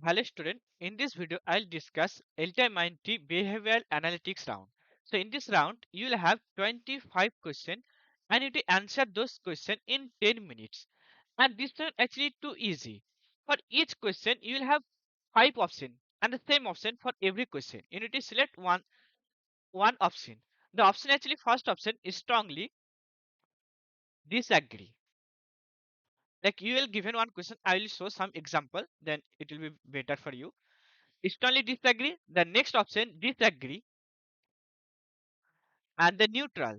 Hello student, in this video I'll discuss LTI Mindtree Behavioral Analytics round. So in this round you will have 25 questions and you need to answer those questions in 10 minutes. And this one actually too easy. For each question you will have 5 options and the same option for every question. You need to select one option. The option actually first option is strongly disagree. Like you will given one question, I will show some example, then it will be better for you. Strongly disagree. The next option disagree and then neutral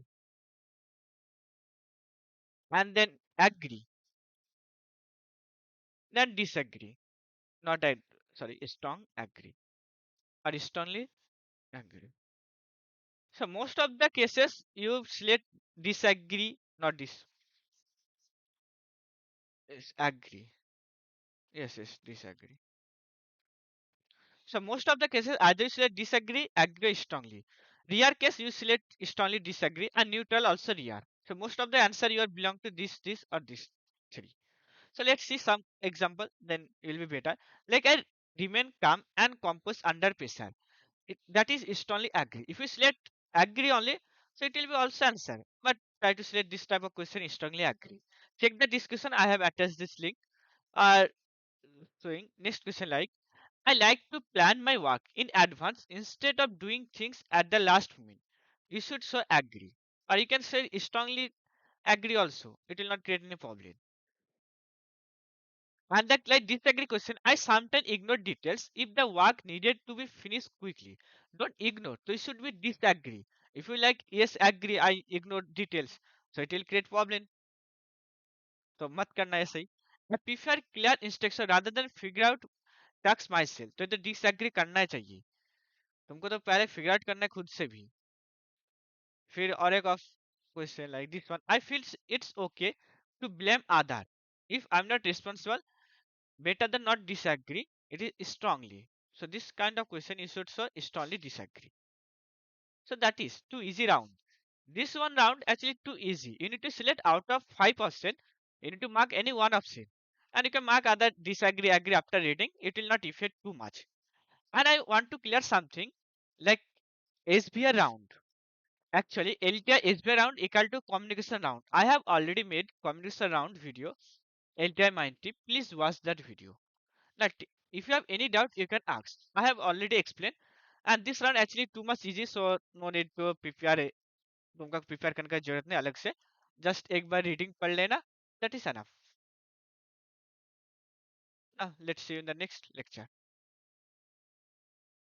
and then agree then disagree, not sorry, strong agree or strongly agree. So most of the cases you select disagree, not this is agree. Yes, disagree. So most of the cases either you select disagree, agree strongly. Rare case you select strongly disagree and neutral also rare. So most of the answer you are belong to this or this three. So let's see some example, then it will be better. Like I remain calm and composed under pressure. That is strongly agree. If you select agree only, so it will be also answer. But try to select this type of question strongly agree. Check the discussion. I have attached this link. Uh, showing next question like I like to plan my work in advance instead of doing things at the last moment. You should show agree, or you can say strongly agree also. It will not create any problem. And that like disagree question, I sometimes ignore details if the work needed to be finished quickly. Don't ignore. So it should be disagree. If you like yes agree, I ignore details. So it will create problem. So मत करना ऐसे ही. I prefer clear instruction rather than figure out tasks myself. तो disagree करना ही चाहिए. तुमको तो पहले figure out करना है खुद से भी. फिर और एक of question like this one. I feel it's okay to blame other if I'm not responsible. Better than not disagree. It is strongly. So this kind of question you should so strongly disagree. So that is too easy round. This one round actually too easy. You need to select out of 5%. You need to mark any one option. And you can mark other disagree, agree after reading. It will not affect too much. And I want to clear something like SBR round. Actually, LTI SBR round equal to communication round. I have already made communication round video. LTI Mindtree. Please watch that video. Like, if you have any doubt, you can ask. I have already explained, and this run actually too much easy, so no need to prepare. तुमको prepare करने का जरूरत नहीं अलग से. Just एक बार reading पढ़ लेना. That is enough. Now let's see you in the next lecture.